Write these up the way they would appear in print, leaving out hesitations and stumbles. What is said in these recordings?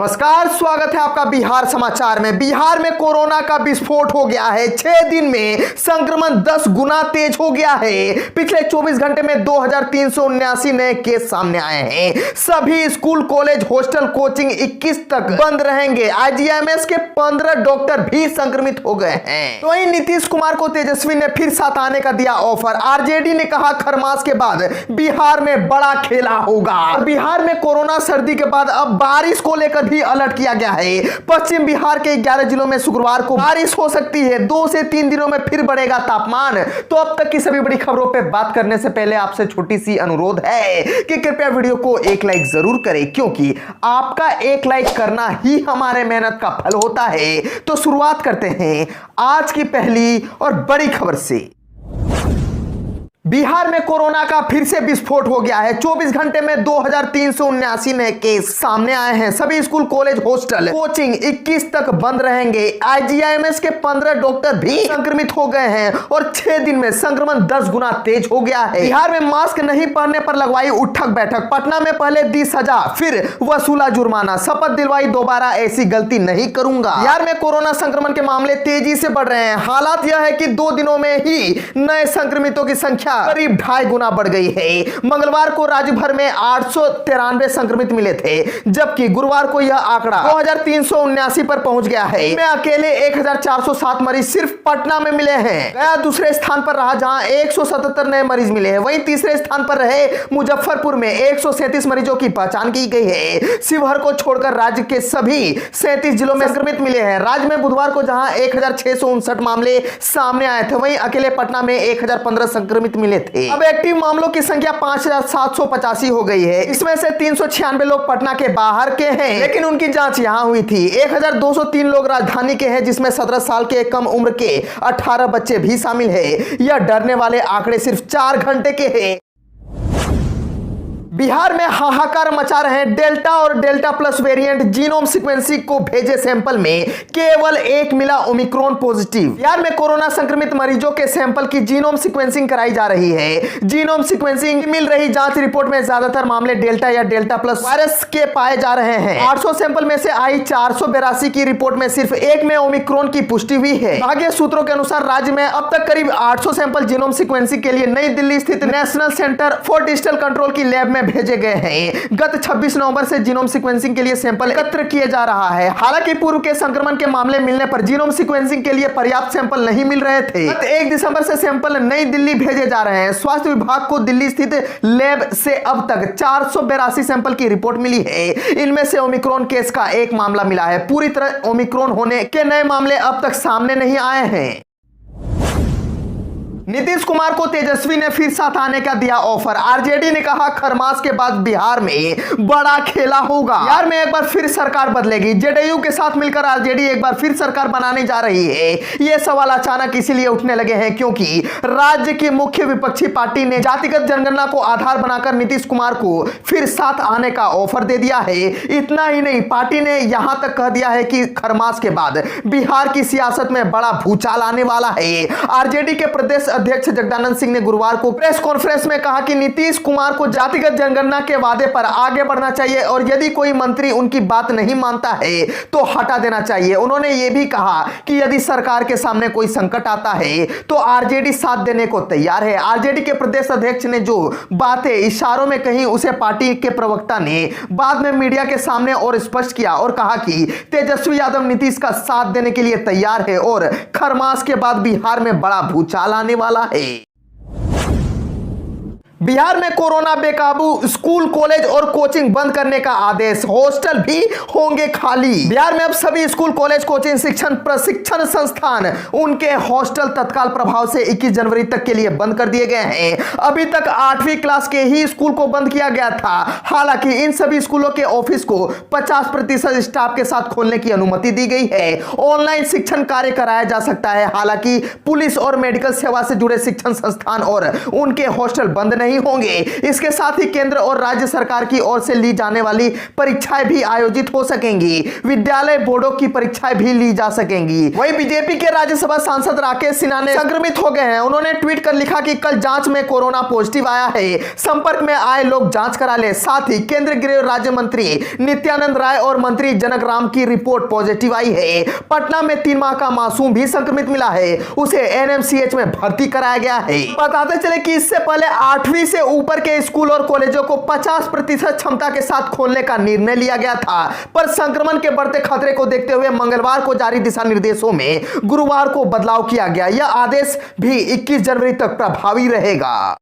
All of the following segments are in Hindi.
नमस्कार, स्वागत है आपका बिहार समाचार में। बिहार में कोरोना का विस्फोट हो गया है। 6 दिन में संक्रमण 10 गुना तेज हो गया है। पिछले 24 घंटे में 2379 नए केस सामने आए हैं। सभी स्कूल, कॉलेज, हॉस्टल, कोचिंग 21 तक बंद रहेंगे। आईजीआईएमएस के 15 डॉक्टर भी संक्रमित हो गए हैं। तो वहीं नीतीश कुमार को तेजस्वी ने फिर साथ आने का दिया ऑफर। आरजेडी ने कहा खरमास के बाद बिहार में बड़ा खेला होगा। और बिहार में कोरोना सर्दी के बाद अब बारिश को लेकर भी अलर्ट किया गया है। पश्चिम बिहार के 11 जिलों में शुक्रवार को बारिश हो सकती है। 2 से 3 दिनों में फिर बढ़ेगा तापमान। तो अब तक की सभी बड़ी खबरों पे बात करने से पहले आपसे छोटी सी अनुरोध है कि कृपया वीडियो को एक लाइक जरूर करें, क्योंकि आपका एक लाइक करना ही हमारे मेहनत का फल होता है। तो शुरुआत करते हैं आज की पहली और बड़ी खबर से। बिहार में कोरोना का फिर से विस्फोट हो गया है। 24 घंटे में 2379 नए केस सामने आए हैं। सभी स्कूल, कॉलेज, हॉस्टल, कोचिंग 21 तक बंद रहेंगे। आईजीआईएमएस के 15 डॉक्टर भी संक्रमित हो गए हैं और 6 दिन में संक्रमण 10 गुना तेज हो गया है। बिहार में मास्क नहीं पहनने पर लगवाई उठक बैठक। पटना में पहले दी सजा, फिर वसूला जुर्माना। शपथ दिलवाई दोबारा ऐसी गलती नहीं करूंगा। बिहार में कोरोना संक्रमण के मामले तेजी से बढ़ रहे हैं। हालात यह है कि 2 दिनों में ही नए संक्रमितों की संख्या करीब 2.5 गुना बढ़ गई है। मंगलवार को राज्य भर में 893 संक्रमित मिले थे, जबकि गुरुवार को यह आंकड़ा 2379 पर पहुंच गया है। में अकेले 1407 मरीज सिर्फ पटना में मिले हैं। गया दूसरे स्थान पर रहा, जहां 177 नए मरीज मिले हैं। वहीं तीसरे स्थान पर रहे मुजफ्फरपुर में 137 मरीजों की पहचान की गई है। शिवहर को छोड़कर राज्य के सभी 37 जिलों में संक्रमित मिले हैं। राज्य में बुधवार को जहां 1659 मामले सामने आए थे, वहीं अकेले पटना में 1015 संक्रमित मिले थे। अब एक्टिव मामलों की संख्या 5785 हो गई है। इसमें से 396 लोग पटना के बाहर के हैं, लेकिन उनकी जांच यहां हुई थी। 1203 लोग राजधानी के हैं, जिसमें 17 साल के कम उम्र के 18 बच्चे भी शामिल हैं। यह डरने वाले आंकड़े सिर्फ 4 घंटे के हैं। बिहार में हाहाकार मचा रहे डेल्टा और delta plus variant. Genome sequencing को भेजे सैंपल में केवल 1 मिला ओमिक्रॉन पॉजिटिव। बिहार में कोरोना संक्रमित मरीजों के सैंपल की जीनोम सीक्वेंसिंग कराई जा रही है। जीनोम सीक्वेंसिंग मिल रही जांच रिपोर्ट में ज्यादातर मामले डेल्टा या डेल्टा प्लस वायरस के पाए जा रहे हैं। 800 सैंपल में से आई 482 की रिपोर्ट में सिर्फ 1 में ओमिक्रॉन की पुष्टि हुई है। भाग्य सूत्रों के अनुसार राज्य में अब तक करीब 800 सैंपल जीनोम सीक्वेंसिंग के लिए नई दिल्ली स्थित national centre for digital control की लैब में भेजे गए हैं। गत 26 नवंबर से जीनोम सीक्वेंसिंग के लिए सैंपल एकत्र किए जा रहा है। हालांकि पूर्व के संक्रमण के मामले मिलने पर जीनोम सीक्वेंसिंग के लिए पर्याप्त सैंपल नहीं मिल रहे थे। गत 1 दिसंबर से सैंपल नई दिल्ली भेजे जा रहे हैं। स्वास्थ्य विभाग को दिल्ली स्थित लैब से अब तक 482 सैंपल की रिपोर्ट मिली है। इनमें से ओमिक्रॉन केस का 1 मामला मिला है। पूरी तरह ओमिक्रॉन होने के नए मामले अब तक सामने नहीं आए हैं। नीतीश कुमार को तेजस्वी ने फिर साथ आने का दिया ऑफर। आरजेडी ने कहा खरमास के बाद बिहार में बड़ा खेला होगा। बिहार में एक बार फिर सरकार बदलेगी। जेडीयू के साथ मिलकर आरजेडी एक बार फिर सरकार बनाने जा रही है। यह सवाल अचानक इसीलिए उठने लगे हैं क्योंकि राज्य की मुख्य विपक्षी पार्टी ने जातिगत जनगणना को आधार बनाकर नीतीश कुमार को फिर साथ आने का ऑफर दे दिया है। इतना ही नहीं, पार्टी ने यहां तक कह दिया है कि खरमास के बाद बिहार की सियासत में बड़ा भूचाल आने वाला है। आरजेडी के प्रदेश अध्यक्ष जगदानंद सिंह ने गुरुवार को प्रेस कॉन्फ्रेंस में कहा कि नीतीश कुमार को जातिगत जनगणना के वादे पर आगे बढ़ना चाहिए और यदि कोई मंत्री उनकी बात नहीं मानता है तो हटा देना चाहिए। उन्होंने यह भी कहा कि यदि सरकार के सामने कोई संकट आता है तो आरजेडी साथ देने को तैयार है। आरजेडी के प्रदेश अध्यक्ष ने जो बातें इशारों में कही, उसे पार्टी के प्रवक्ता ने बाद में मीडिया के सामने और स्पष्ट किया और कहा कि तेजस्वी यादव नीतीश का साथ देने के लिए तैयार है और खरमास के बाद बिहार में बड़ा भूचाल आने वाला है। बिहार में कोरोना बेकाबू। स्कूल, कॉलेज और कोचिंग बंद करने का आदेश। हॉस्टल भी होंगे खाली। बिहार में अब सभी स्कूल, कॉलेज, कोचिंग, शिक्षण प्रशिक्षण संस्थान, उनके हॉस्टल तत्काल प्रभाव से 21 जनवरी तक के लिए बंद कर दिए गए हैं। अभी तक 8वीं क्लास के ही स्कूल को बंद किया गया था। हालांकि इन सभी स्कूलों के ऑफिस को 50% स्टाफ के साथ खोलने की अनुमति दी गई है। ऑनलाइन शिक्षण कार्य कराया जा सकता है। हालांकि पुलिस और मेडिकल सेवा से जुड़े शिक्षण संस्थान और उनके हॉस्टल बंद नहीं नहीं होंगे। इसके साथ ही केंद्र और राज्य सरकार की ओर से ली जाने वाली परीक्षाएं भी आयोजित हो सकेंगी। विद्यालय बोर्डों की परीक्षाएं भी ली जा सकेंगी। वहीं बीजेपी के राज्यसभा सांसद राकेश सिन्हा ने संक्रमित हो गए हैं। उन्होंने ट्वीट कर लिखा कि कल जांच में कोरोना पॉजिटिव आया है, संपर्क में आए लोग जांच करा ले। साथ ही केंद्रीय गृह राज्य मंत्री नित्यानंद राय और मंत्री जनक राम की रिपोर्ट पॉजिटिव आई है। पटना में 3 माह का मासूम भी संक्रमित मिला है, उसे एनएमसीएच में भर्ती कराया गया है। बताते चले कि इससे पहले 8वीं से ऊपर के स्कूल और कॉलेजों को 50% क्षमता के साथ खोलने का निर्णय लिया गया था, पर संक्रमण के बढ़ते खतरे को देखते हुए मंगलवार को जारी दिशा निर्देशों में गुरुवार को बदलाव किया गया। यह आदेश भी 21 जनवरी तक प्रभावी रहेगा।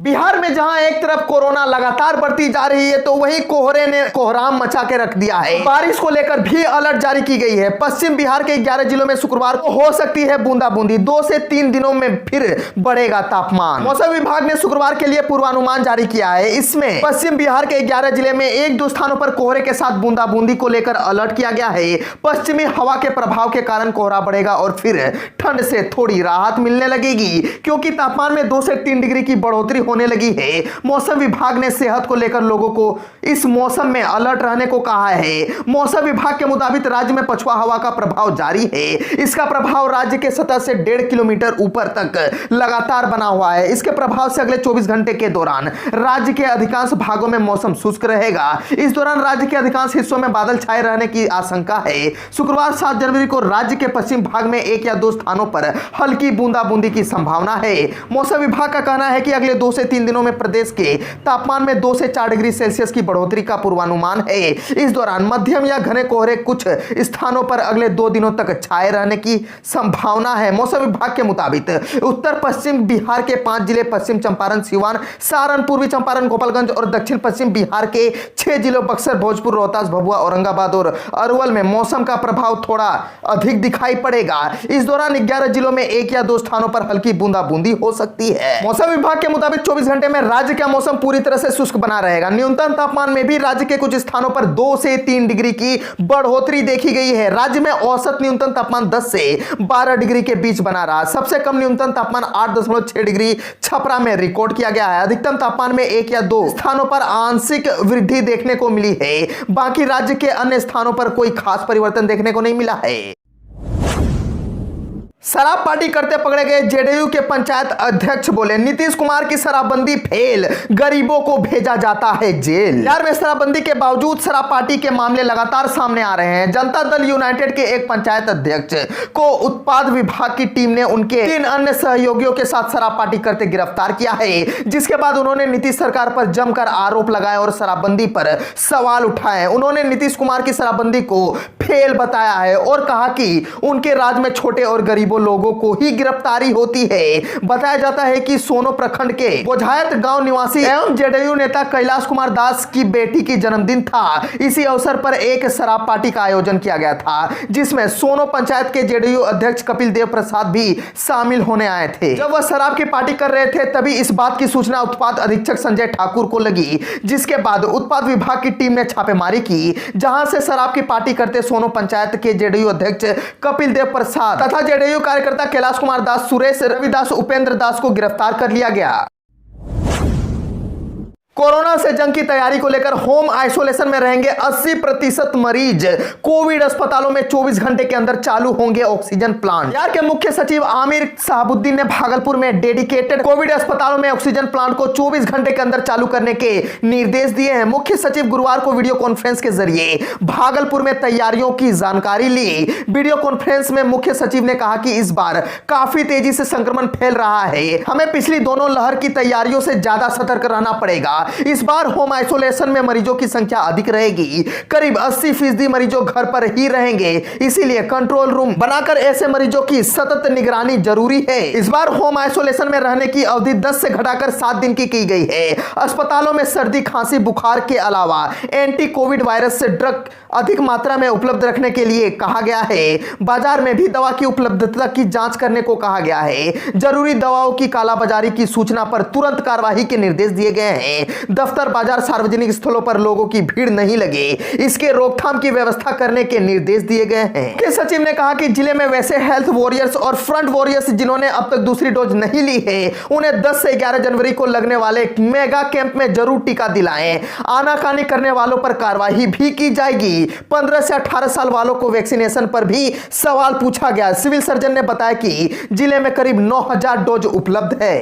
बिहार में जहां एक तरफ कोरोना लगातार बढ़ती जा रही है, तो वहीं कोहरे ने कोहराम मचा के रख दिया है। बारिश को लेकर भी अलर्ट जारी की गई है। पश्चिम बिहार के 11 जिलों में शुक्रवार को हो सकती है बूंदाबूंदी। 2 से 3 दिनों में फिर बढ़ेगा तापमान। मौसम विभाग ने शुक्रवार के लिए पूर्वानुमान जारी किया है। इसमें पश्चिम बिहार के 11 जिले में 1-2 स्थानों पर कोहरे के साथ बूंदाबूंदी को लेकर अलर्ट किया गया है। पश्चिमी हवा के प्रभाव के कारण कोहरा बढ़ेगा और फिर ठंड से थोड़ी राहत मिलने लगेगी, क्योंकि तापमान में 2 से 3 डिग्री की बढ़ोतरी होने लगी है। मौसम विभाग ने सेहत को लेकर लोगों को इस मौसम में अलर्ट रहने को कहा है। मौसम विभाग के मुताबिक राज्य में पछुआ हवा का प्रभाव जारी है। इसका प्रभाव राज्य के सतह से 1.5 किलोमीटर ऊपर तक लगातार बना हुआ है। इसके प्रभाव से अगले 24 घंटे के दौरान राज्य के अधिकांश भागों में मौसम शुष्क रहेगा। इस दौरान राज्य के अधिकांश हिस्सों में बादल छाए रहने की आशंका है। शुक्रवार 7 जनवरी को राज्य के पश्चिम भाग में 1 या 2 स्थानों पर हल्की बूंदाबूंदी की संभावना है। मौसम विभाग का कहना है कि अगले 2 से 3 दिनों में प्रदेश के तापमान में 2 से 4 डिग्री सेल्सियस की बढ़ोतरी का पूर्वानुमान है। इस दौरान मध्यम या घने कोहरे कुछ स्थानों पर अगले 2 दिनों तक छाए रहने की संभावना है। मौसम विभाग के मुताबिक उत्तर पश्चिम बिहार के 5 जिले पश्चिम चंपारण, सिवान, सारण, पूर्वी चंपारण, गोपालगंज और दक्षिण पश्चिम बिहार के 6 जिलों बक्सर, भोजपुर, रोहतास, भभुआ, औरंगाबाद और अरवल में मौसम का प्रभाव थोड़ा अधिक दिखाई पड़ेगा। इस दौरान 11 जिलों में 1 या 2 स्थानों पर हल्की बूंदाबूंदी हो सकती है। मौसम विभाग के मुताबिक 24 घंटे में राज्य का मौसम पूरी तरह से शुष्क बना रहेगा। न्यूनतम तापमान में भी राज्य के कुछ स्थानों पर 2 से 3 डिग्री की बढ़ोतरी देखी गई है। राज्य में औसत न्यूनतम तापमान 10 से 12 डिग्री के बीच बना रहा। सबसे कम न्यूनतम तापमान 8.6 डिग्री छपरा में रिकॉर्ड किया गया है। अधिकतम तापमान में 1 या 2 स्थानों पर आंशिक वृद्धि देखने को मिली है। बाकी राज्य के अन्य स्थानों पर कोई खास परिवर्तन देखने को नहीं मिला है। शराब पार्टी करते पकड़े गए जेडीयू के पंचायत अध्यक्ष बोले, नीतीश कुमार की शराबबंदी फेल, गरीबों को भेजा जाता है जेल। बिहार में शराबबंदी के बावजूद शराब पार्टी के मामले लगातार सामने आ रहे हैं। जनता दल यूनाइटेड के एक पंचायत अध्यक्ष को उत्पाद विभाग की टीम ने उनके 3 अन्य सहयोगियों के साथ शराब पार्टी करते गिरफ्तार किया है, जिसके बाद उन्होंने नीतीश सरकार पर जमकर आरोप लगाए और शराबबंदी पर सवाल उठाए। उन्होंने नीतीश कुमार की शराबबंदी को फेल बताया है और कहा कि उनके राज में छोटे और गरीबों लोगों को ही गिरफ्तारी होती है। बताया जाता है कि सोनो प्रखंड के बोझायत गांव निवासी एवं जेडीयू नेता कैलाश कुमार दास की बेटी की जन्मदिन था। इसी अवसर पर एक शराब पार्टी का आयोजन किया गया था, जिसमें सोनो पंचायत के जेडीयू अध्यक्ष कपिल देव प्रसाद भी शामिल होने आए थे। जब वह शराब की पार्टी कर रहे थे, तभी इस बात की सूचना उत्पाद अधीक्षक संजय ठाकुर को लगी, जिसके बाद उत्पाद विभाग की टीम ने छापेमारी की, जहां से शराब की पार्टी करते सोनो पंचायत के जेडीयू अध्यक्ष कपिल देव प्रसाद तथा जेडीयू कार्यकर्ता कैलाश कुमार दास, सुरेश रविदास, उपेंद्र दास को गिरफ्तार कर लिया गया। कोरोना से जंग की तैयारी को लेकर होम आइसोलेशन में रहेंगे 80% मरीज। कोविड अस्पतालों में 24 घंटे के अंदर चालू होंगे ऑक्सीजन प्लांट। बिहार के मुख्य सचिव आमिर साहबुद्दीन ने भागलपुर में डेडिकेटेड कोविड अस्पतालों में ऑक्सीजन प्लांट को 24 घंटे के अंदर चालू करने के निर्देश दिए हैं। मुख्य सचिव गुरुवार को वीडियो कॉन्फ्रेंस के जरिए भागलपुर में तैयारियों की जानकारी ली। वीडियो कॉन्फ्रेंस में मुख्य सचिव ने कहा कि इस बार काफी तेजी से संक्रमण फैल रहा है, हमें पिछली दोनों लहर की तैयारियों से ज्यादा सतर्क रहना पड़ेगा। इस बार होम आइसोलेशन में मरीजों की संख्या अधिक रहेगी, करीब 80% मरीजों घर पर ही रहेंगे, इसीलिए कंट्रोल रूम बनाकर ऐसे मरीजों की सतत निगरानी जरूरी है। इस बार होम आइसोलेशन में रहने की अवधि 10 से घटाकर 7 दिन की गई है। अस्पतालों में सर्दी, खांसी, बुखार के अलावा एंटी कोविड वायरस से ड्रग अधिक मात्रा में उपलब्ध रखने के लिए कहा गया है। बाजार में भी दवा की उपलब्धता की जांच करने को कहा गया है। जरूरी दवाओं की कालाबाजारी की सूचना पर तुरंत कार्रवाई के निर्देश दिए गए हैं। दफ्तर, बाजार, सार्वजनिक स्थलों पर लोगों की भीड़ नहीं लगे, इसके रोकथाम की व्यवस्था करने के निर्देश दिए गए हैं। मुख्य सचिव ने कहा कि जिले में वैसे हेल्थ वॉरियर्स और फ्रंट वॉरियर्स जिन्होंने अब तक दूसरी डोज नहीं ली है, उन्हें 10 से 11 जनवरी को लगने वाले मेगा कैंप में जरूर टीका दिलाएं। आनाकानी करने वालों पर कार्रवाई भी की जाएगी। 15 से 18 साल वालों को वैक्सीनेशन पर भी सवाल पूछा गया। सिविल सर्जन ने बताया कि जिले में करीब 9000 डोज उपलब्ध है।